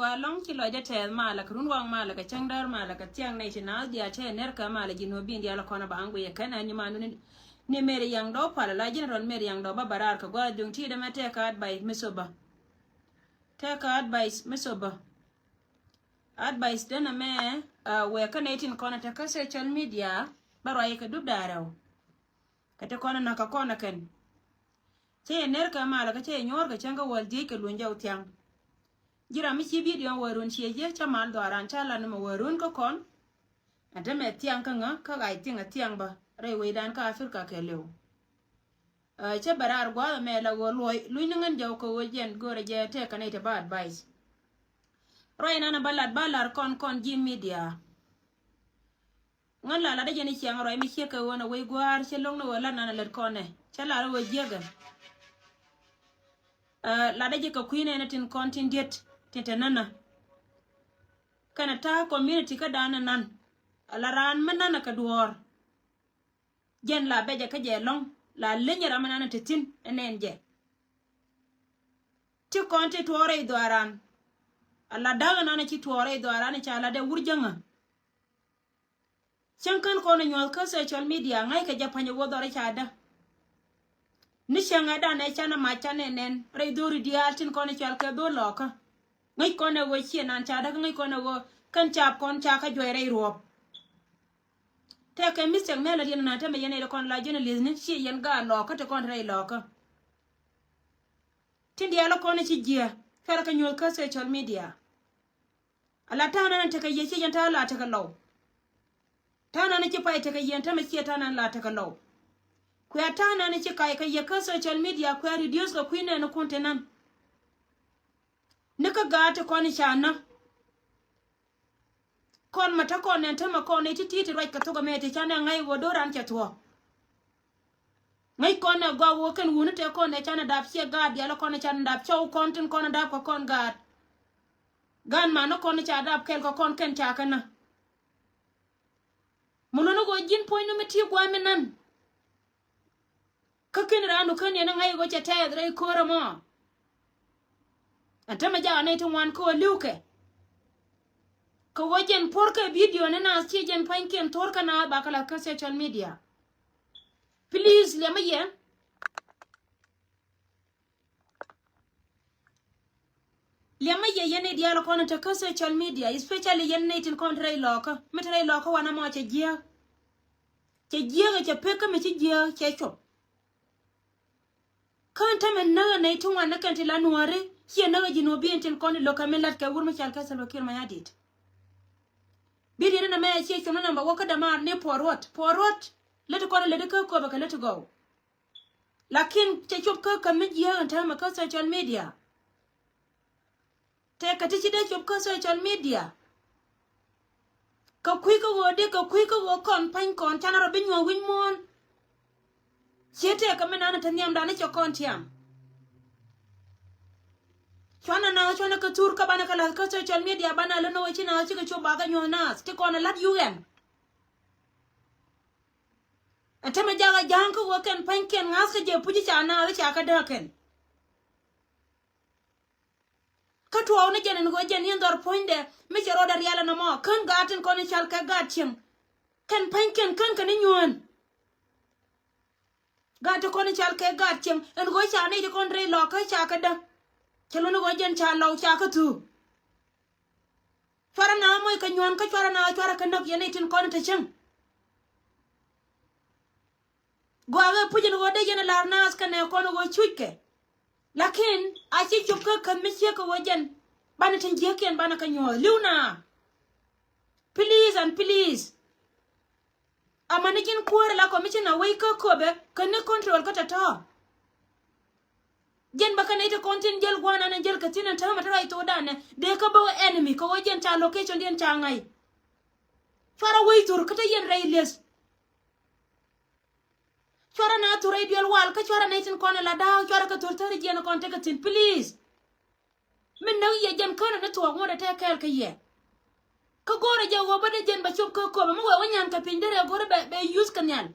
gwa long chi lo ja te mala krun wang mala ka changdar mala ka tiang nei china dia che ner ka mala jino bin dia la kona ba angu ye kana ni manu ni mere yang do pala la jin ron mere yang do ba barar ka gwa dung ti da mate ka advice misoba te ka advice misoba advice dana me we ka netin kona ta ka social media baro ye ka dub daraw ka te kona na ka kona ken che ner ka mala ka che nyor ka changa wal di ka lunja utiang jira mi chi video warun chi je chamal do aran chala no warun ko kon ade me tiang ka nga ka ga tiang ba re we dan ka afrika ke lew che barar gwa me la go loy lu ngan jaw ko wojen gore je te ka ne te ba advice roy nana balar kon ji media ngan la de jeni chiang roy mi che ka wona we gwar che long no wala nana ler kone chala ro jega la de ka kuine na tin contingent tete nana kana ta community ka dana nan alaran manana ka duor jen la beje ka je long la lenyara manana tetin enenje ti konti tuore idoaran alla daga nana ci tuore idoaran ci ala de wurjanga chankan kono nyol ka social media ngai ka japanya wodore chada ni shanga dana chana machane nen re dori dialtin kono chal ka do loka ngai kono wo chienan chada ngai kono wo kan chap kon chaka joire ruop te ke misek mela dina na tame yene kon la jene lizni chi yen ga loka te kon re loka tindi ala kono ci jia fera ka nyol ka social media ala tana nan te ka yeche yen ta la te ka law tana ne ci pay te ka yen tame ci tana la te ka law ku ya tana ne ci kai ka ye ka social media ku ya reduce ka kuine no contenan nika gata kon chana kon mata kon nenta ma kon iti titi right ka to ga mete chana ngai wodoran cha to ngai kon na go wo kan wunu te kon ne chana dap che gad ya la kon chana dap chow kon tin kon dap ko kon gad gan ma no kon cha dap kel ko kon ken cha kana muno no go jin point no meti gwa menan ka ken ranu kan ne ngai go cha ta dre ko ramo antama ja na itun wan ko luke ko wajen porka video na na ci jen panken torka na bakala ka social media please le maye yene dia lo kono ta ka social media especially yene tin kontre loka metre loka wana mo che gia ga che peka me che gia che chop kan ta men na itun wan kan ti la nuare hier na jino bien tin kon lo kamelat ka wurma chal ka salo kir ma yadit bidi na me che chono namba waka da mar ne porot let ko le de ka ko ba ka let go lakin che chop ka media anta ma ka social media te ka ti de chop ka social media ka kui ko wo kon pan kon chana ro binyo win mon chete ka menana tanyam da ne chokon tiam chwana ka tur ka bana kala ka social media bana le no china chi ka choba ga nyona sti kona lat yugen atama jaga janko woken panken ngas ka je puji chana ri cha ka daken ka tuwa ne jenen go jen yendor poinde me chero dar yala no mo kan gatin kona chal ka gatin kan panken kan kan nyon gato kona chal ka gatin en go cha ne de kon re lo ka cha ka da chelo no gojen cha law cha ka tu fara na moy ka nyon ka fara na fara ka nok yene tin kon ta chen gwa pujin go de yene lar nas ka ne kon go chuike lakin a chi chup ka misye ka gojen bana tin je ken bana ka nyo luna please amanikin kuore la commission na wai ka kobe ka ne control ka ta jen baka na ita kontin jel gwana na jel katina ta mata ito dane de ka bawa enemy ko wajen ta location din ta ngai fara waitur kata yen railes fara na to radio wal ka fara na tin kona la da fara ka tortari jen kon te katin please min na ye jen kona na to ngora ta kel ka ye ka gore je wo bade jen ba chup ko mo wa nyan ka pindere gore be use kanyan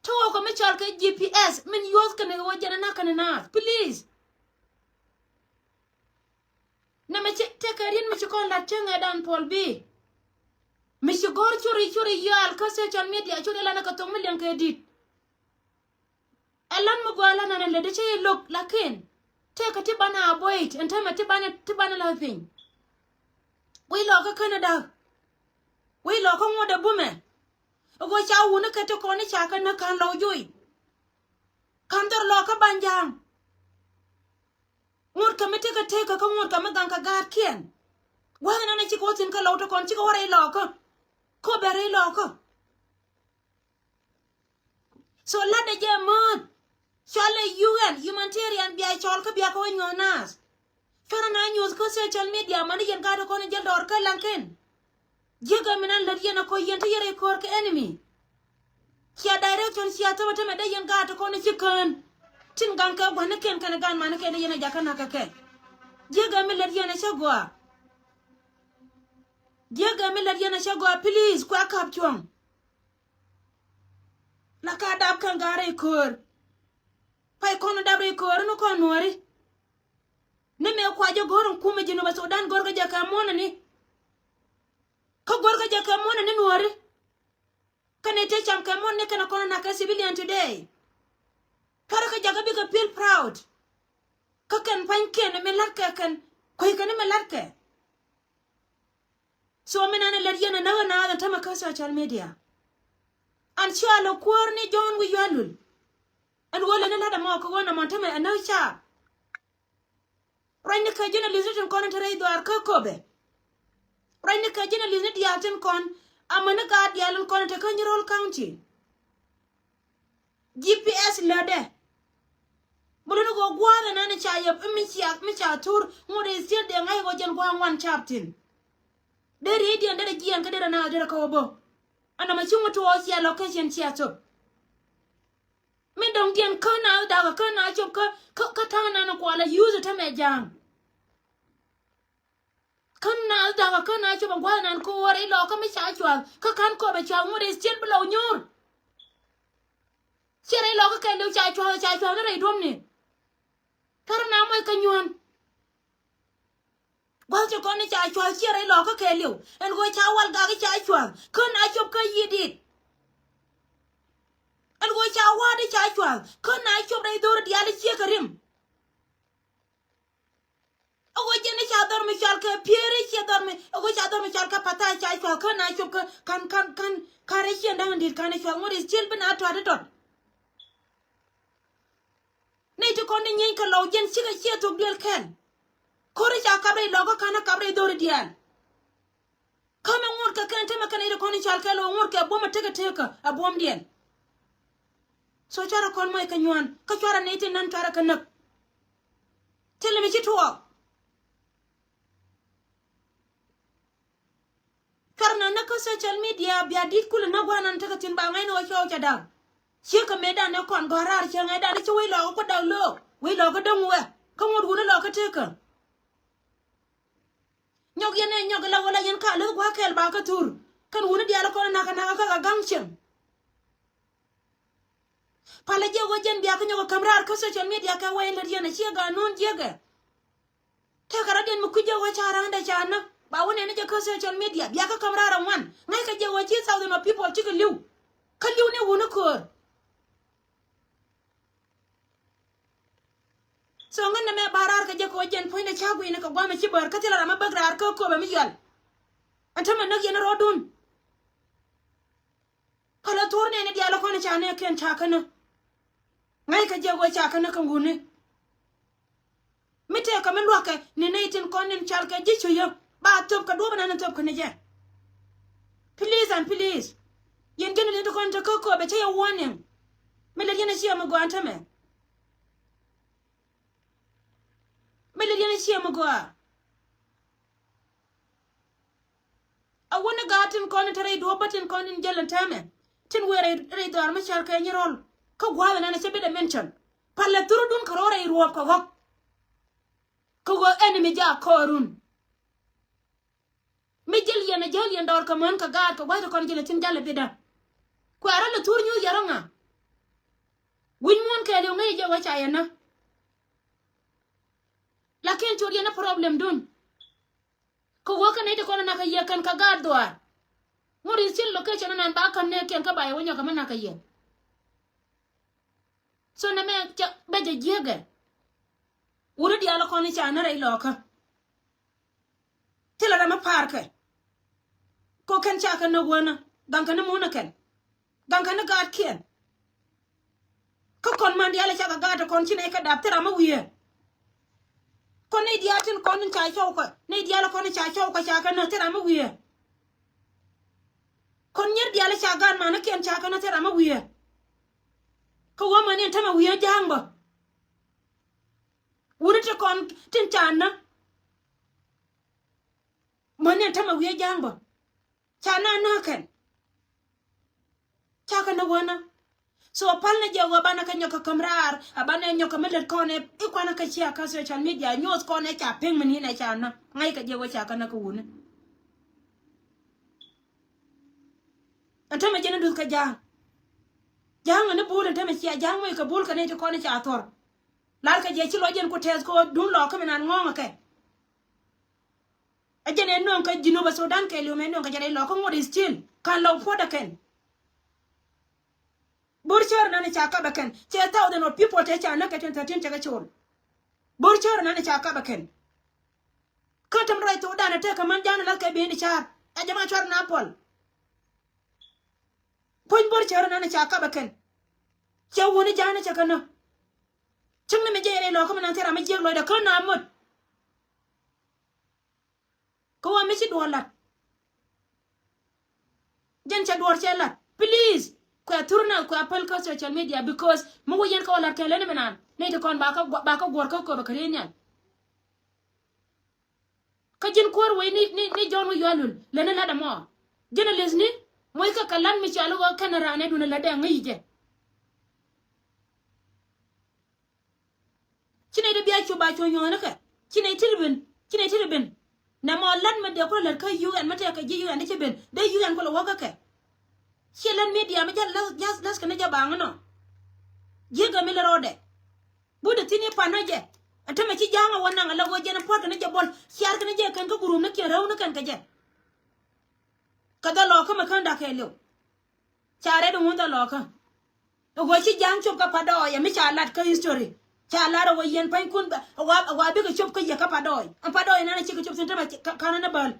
to ko me chal ka GPS min use kan wo jana na kan na please na me mi chikon la chenga dan Paul B mi chigor churi yal ka social media churi la na ka tong million ka edit elan mo gwala na le de che look lakin te ka tibana avoid and time tibana la thing we lo ka Canada we lo ka ngoda bume ogo cha wuna ka to ko ni cha ka na kan lo yui kan dor lo ka banjang ngur ka mete ka te ka ngur ka magang ka gar kien wa na na chi ko tin ka lo to kon chi ko re lo ko bere lo ko so la de je mod chale UN humanitarian bia chol ka bia ko ngonas fara na news ko social media man yen ga ko ne jel dor ka lanken jega minan la yen ko yen te yere ko ka enemy kia direction sia to me de yen ga ko ne chikan tin gan ka gwana ken kan gan man ke de yen ja kana ka ke jega mi la yen shagwa jega mi la yen shagwa please kwa kap chong la ka dab kan gare kor pai kono dabre kor no ko nori ne me kwa je goron kuma jino ba Sudan gorga ja ka mona ni ko gorga ja ka mona ni nori kane te cham ka mon ne kana kono na ka civilian today kara ka jaga bi ka feel proud ka kan pan ken me larka kan ko kan me larka so me na le yana na ta maka social media an chalo kwor ni jon wi yalul an wala na da ma ko wona man ta me na cha Raini ka jina lizitin kon tare idwar ka kobe. Raini ka jina lizit diatin kon amana ka dialun kon ta Kanjirol County. GPS lade. Bulunu go gwara na ni chayep mi cha tur ngode sir de ngai go jen gwa wan chaptin. De redi ande de gian ka de na de ka obo. Ana ma chungu to osia location chia to. Mi dong dien ka na da ka na chop ka ta na ko ala use ta me jang. Kana da ka na chop gwa na ko wori lo ka mi cha chwa ka kan ko be chwa ngode sir blo nyur. Sire lo ka lu cha chwa na re dom ni. Kar na mo ka nyon. Gwa cho ko ni cha chwa sire lo ka lu en go cha wal ga ka cha chwa kana chop ka yidit. And go cha wa de cha chwa kana chop dai dor di ali che karim ogo jene cha dor mi chal ka pieri che dor mi ogo cha dor mi chal ka pata cha chwa kana chop ka kan kare che ndang dir kana chwa ngori chil bina to adot nei to kon ni ka lo jen chiga che to del ken kore cha kabre logo kana kabre dor di al kama ngur ka kan tema kana ire kon chal ka lo ngur ka boma teka abom dien so chara kon moy ka nywan ka chara nete nan chara ka nak tele mi chitwa karna na ka social media bia dit kul na gwa nan taka tin ba ngai no cho cha da che ka meda ne kon gorar che ngai da che wi lo ko da lo wi lo ko dong we ka ngur gu lo ka teka nyog yene nyog la wala yen ka le gwa kel ba ka tur kan wuri dia la ko na ka gangchen pala je wajen biya ka nyogo kamrar ka social media ka wayen ler yana che ga non jega ta karaden mu kuje wa chara anda chana ba wone ne je ka social media biya ka kamrar wan ngai ka je waje thousand of people chika liu ka liu ne wona ko so ngan na me barar ka je ko wajen point na chagu ina ka gwa ma chibar ka tela ma bagrar ka ko ba mi yal anta man nak yana rodun pala torne ne dia la ko ne chane ken chakana ngai ka je go cha kana kan gune mite ka men roke ni naitin konin chal ka jichu yo ba top ka do bana top kana je please and please yen gene le to kon ta ko be che warning me le gene sia mo go antame me le gene sia mo go a wona gatin kon tare do batin konin jelan tame tin were re do ma chal ka nyirol ka gwa na chebe de mention palla turudun karora i ruwa ko go enemy ja korun mi jel yen dor ka man ka ga ka gwa ko jele tin jale bida ko ara le tur nyu yaranga win mon ke le ngai je wa cha yana lakin tur yana problem dun ko woka ne de kono na ka ye kan ka gadwa ngori still location nan ba kan ne ken ka ba wonya ka mana ka ye so na me beje jege wuri di ala kono cha na rai loka tila da ma parke ko ken cha ka no wona dan kan mo na ken dan kan ga ken ko kon man di ala cha ga ta kon chine ka dap tira ma wiye kon ne di atin kon cha chaw ko ne di ala kon cha chaw ko cha ka na tira ma wiye kon nyer di ala cha ga ma na ken cha ka na tira ma wiye ko wo man en tama wiye jangba wuri te kon tin chana man en tama wiye jangba chana na ken cha ka na wona so palna jago bana ka nyoka kamrar abana nyoka melet kone ikwana ka chia ka social media news kone cha ping mani na cha na ngai ka jago cha kana ka wune antama jena dul ka jang na bul antama chia jang mo ka bul ka ne to kone cha tor lar ka je chi lo jen ko tes ko dun lo ka menan ngonga ke ajene non ka jino ba Sudan ke lu men non ka jere lo ko ngodi still kan lo foda ken Burchor nani chaka baken. Che tao de no people te cha na ke 13 chaka chol. Burchor nani chaka baken. Katam right to dana te kaman jana la ke be ni char. A jama chor na pol. Pon burchor nani chaka baken. Che woni jana chaka no. Chung na me jere lo ko man tera me jeg lo da ko na mut. Ko wa me ci do lat. Jen cha do lat. Please kwa turna kwa apel ka social media because mo yen ko la tele ne menan ne to kon ba ka gor ko ba kare nyan ka jin kor we ni jon mo yalul le ne la da mo jena lesni moy ka kalan mi chalu ko kanara ne duna la da ngi je cine de biya chu ba chu nyona ka cine tilbin na mo lan ma de ko la ka yu an mata ka ji yu an de ben de yu an ko lo waka ka Shelan media me just las kana jabang no. Jega me rode. Buda tini panaje. Atama ci janga wonna ngala go jena pot kana jabol. Siar kana je kan ka gurum na ke raw na kan ka je. Kada loka ma kan da ke lo. Chare do munda loka. To go ci jang chop ka pado ya me chalat ka history. Chalara wo yen pan kun wa bi ka chop ka ya ka pado. An pado ina na ci ka chop sen tama kana na bal.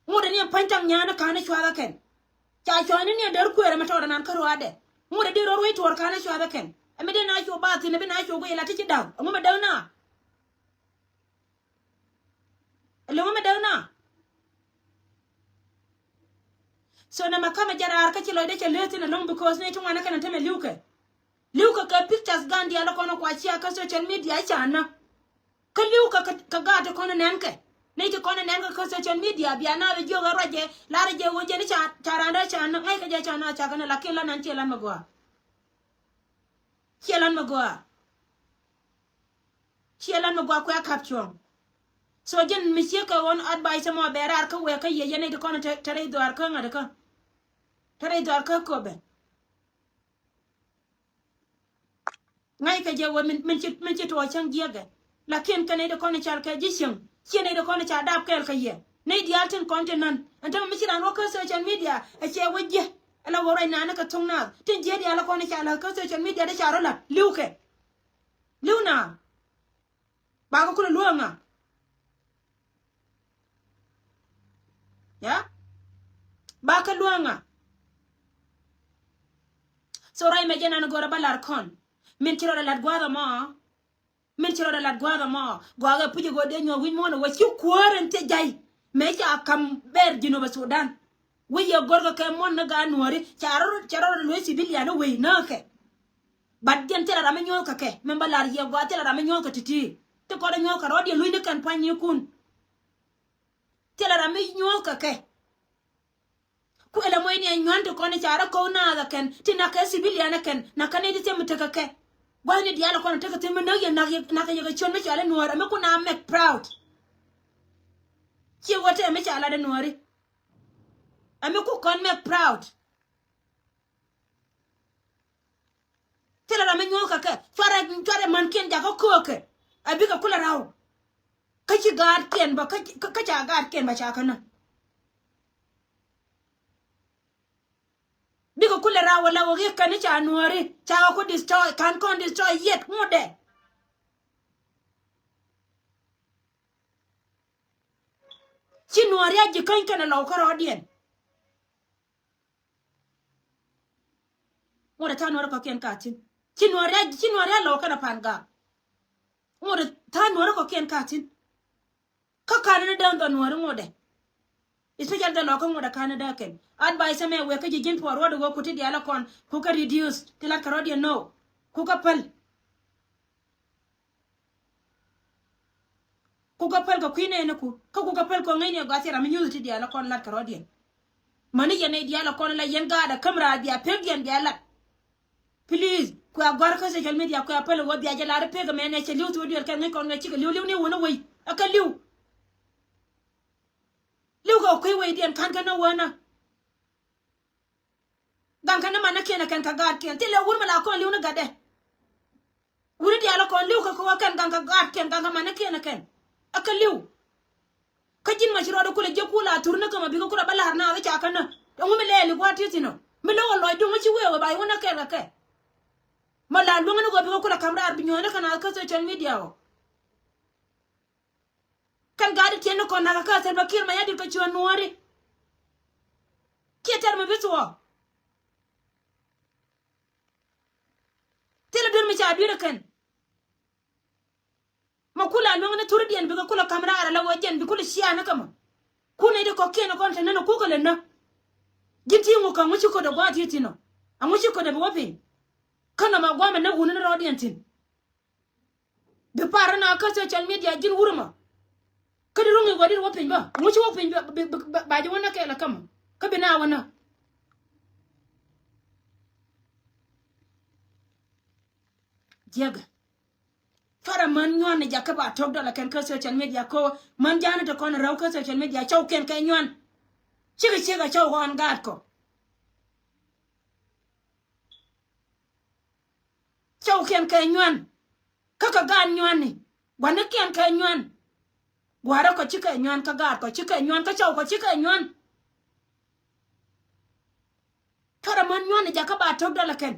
Muda ni pan tang nyana kana chwa ken. Cha choni ni der kuere ma tawda nan karo ade mu de ro wi tor kana chwa beken ame de na cho ba ti ne be na cho go ila ti daw mu me daw na le mu me daw na so na makama jara ka ti lo de che leti na long because ne tuma na kana teme liuka ka pictures gandi ala kono kwa chia ka social media chana ka liuka ka ga to kono nenke ne to kono nenke ka social media bia na be joga roje la reje wo je ni cha taranda chana ngai ka je chana cha kana lakini la nan chelan magwa kwa capture so jen monsieur ka won advice mo berar ka we ka ye ne to kono tare do ar ka ngada ka tare do ar ka ko be ngai ka je wo min ci to chang giega lakin ka ne de kono chal ka jishing ci ne de kono cha dab kel ka ye ne di altin continent anta mi ci ran ko social media e che wajje ala woray na ka tongna tin je di ala kono cha ala ka social media de charo la liuna ba ko luanga ya ba ka luanga so ray me jena no gora balar kon min ci ro la gwada ma gwaga puje go de nyo win mo no wasi kuarente jay me ja kam ber dino ba Sudan we ye gorgo ke mon na ga nori charo lo civilian we na ke bad gen tela rame nyo ka ke men balar ye gwa tela rame nyo ka titi te ko nyo ka rodi lu ni kan panye kun tela rame nyo ka ke ku ele moy ni nyanto ko ni charo ko na ga ken tina ke civilian ken na kanedi te mutaka ke Why diala kono take te mena ye na ye chon me chala nuara me kuna make proud. Ki wote me chala de nuari. Ame ku kon make proud. Tela ra me nyoka ke. Fara man ken ja ko ke. Abi ka kula rawo. kachi gad ken ba kacha gad ken ba cha kana bigo kule ra wala wo ge kan cha nuari cha ko destroy kan kon destroy yet ngode chi nuari aji kan kana law ka rodien ngode ta nuari ko ken katin chi nuari law kana panga ngode ta nuari ko ken katin ka kana dan ga nuari ngode especially the local ngode kana da ken advice me we ka jijin por wado go kuti diala kon ku ka reduce kila karodi no ku ka pal ko kwine ne ku ka pal ko ngene ga tira mi nyuti diala kon la karodi mani yene diala kon la yen ga da kamera dia pegien diala please ku agwar ka social media ku apel wo biya jala re pega mene che liu tu dial kan ko ngi ci liu ni wona way aka liu go kwi way dian kan kana wana gan kana mana kena kan ka gad ken tele wur mala ko liu na gade wuri diala kon liu ka ko kan gan ka gad ken gan mana kena ken aka liu ka jin ma shiro do kula je kula turna kama bi ko kula bala harna ga kana to mu le li kwati tino mi lo lo do ngi we ba wona ken ka ke mala lu ngani go bi ko kula kamra ar bi nyona kana ka social media o kan gadi tieno ko naga ka ser bakir ma yadi ko chwa nuari kieter me bitwa tele dur mi cha bira kan makula lu ngani turdien bi ko kula kamra ar la wojen bi kula shiya na kama kuna de ko keno kon tan na ku ko lenna giti mu kan mu ci ko da gwati tino amu ci ko da wofi kana ma gwama na gunu na rodiantin bi parana ka social media jin wurma kada rungi wadi wopin ba muci wopin ba ji wona kala kam ka bina wona jaga fara man nyon ne jakka ba tok dala kan ka social media ko man jana to kon raw ka social media chaw ken kay nyon chiga chaw hon gad ko chaw ken kay nyon kaka gan nyon ni wana ken kay nyon gwara ko chika nyon ka gar ko chika nyon ka chaw ko chika nyon fara man nyon ne jakka ba tok dala ken